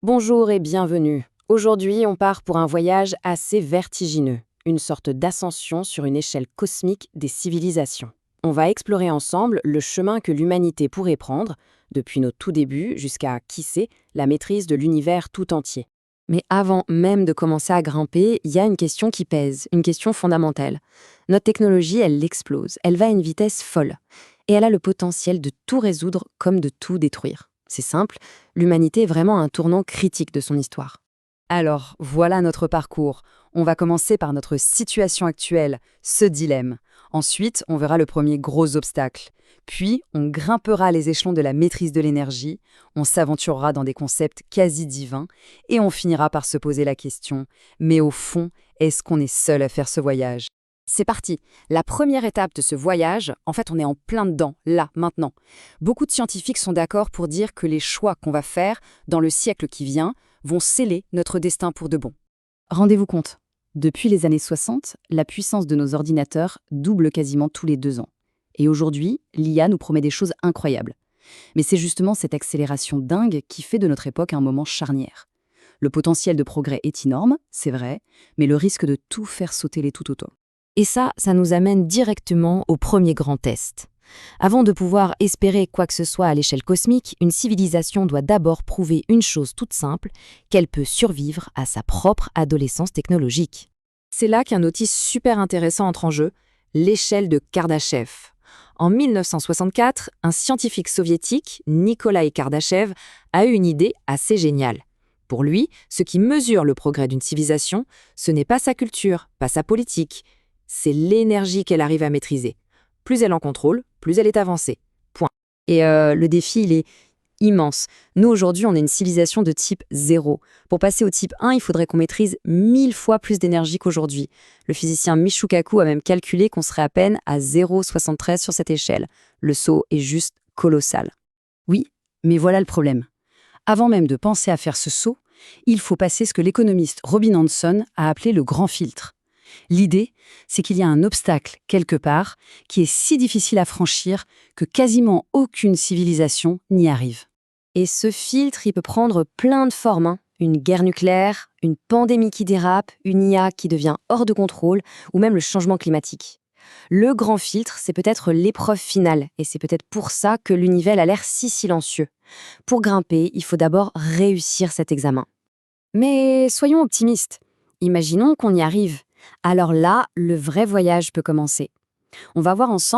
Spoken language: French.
Bonjour et bienvenue. Aujourd'hui, on part pour un voyage assez vertigineux, une sorte d'ascension sur une échelle cosmique des civilisations. On va explorer ensemble le chemin que l'humanité pourrait prendre, depuis nos tout débuts jusqu'à, qui sait, la maîtrise de l'univers tout entier. Mais avant même de commencer à grimper, il y a une question qui pèse, une question fondamentale. Notre technologie, elle explose, elle va à une vitesse folle. Et elle a le potentiel de tout résoudre comme de tout détruire. C'est simple, l'humanité est vraiment à un tournant critique de son histoire. Alors, voilà notre parcours. On va commencer par notre situation actuelle, ce dilemme. Ensuite, on verra le premier gros obstacle. Puis, on grimpera les échelons de la maîtrise de l'énergie, on s'aventurera dans des concepts quasi divins, et on finira par se poser la question, mais au fond, est-ce qu'on est seul à faire ce voyage? C'est parti. La première étape de ce voyage, en fait, on est en plein dedans, là, maintenant. Beaucoup de scientifiques sont d'accord pour dire que les choix qu'on va faire dans le siècle qui vient vont sceller notre destin pour de bon. Rendez-vous compte, depuis les années 60, la puissance de nos ordinateurs double quasiment tous les 2 ans. Et aujourd'hui, l'IA nous promet des choses incroyables. Mais c'est justement cette accélération dingue qui fait de notre époque un moment charnière. Le potentiel de progrès est énorme, c'est vrai, mais le risque de tout faire sauter l'est tout autant. Et ça nous amène directement au premier grand test. Avant de pouvoir espérer quoi que ce soit à l'échelle cosmique, une civilisation doit d'abord prouver une chose toute simple, qu'elle peut survivre à sa propre adolescence technologique. C'est là qu'un outil super intéressant entre en jeu, l'échelle de Kardashev. En 1964, un scientifique soviétique, Nikolai Kardashev, a eu une idée assez géniale. Pour lui, ce qui mesure le progrès d'une civilisation, ce n'est pas sa culture, pas sa politique, c'est l'énergie qu'elle arrive à maîtriser. Plus elle en contrôle, plus elle est avancée. Point. Et le défi, il est immense. Nous, aujourd'hui, on est une civilisation de type 0. Pour passer au type 1, il faudrait qu'on maîtrise 1000 fois plus d'énergie qu'aujourd'hui. Le physicien Michio Kaku a même calculé qu'on serait à peine à 0,73 sur cette échelle. Le saut est juste colossal. Oui, mais voilà le problème. Avant même de penser à faire ce saut, il faut passer ce que l'économiste Robin Hanson a appelé le grand filtre. L'idée, c'est qu'il y a un obstacle, quelque part, qui est si difficile à franchir que quasiment aucune civilisation n'y arrive. Et ce filtre, il peut prendre plein de formes, hein. Une guerre nucléaire, une pandémie qui dérape, une IA qui devient hors de contrôle, ou même le changement climatique. Le grand filtre, c'est peut-être l'épreuve finale, et c'est peut-être pour ça que l'univers a l'air si silencieux. Pour grimper, il faut d'abord réussir cet examen. Mais soyons optimistes. Imaginons qu'on y arrive. Alors là, le vrai voyage peut commencer. On va voir ensemble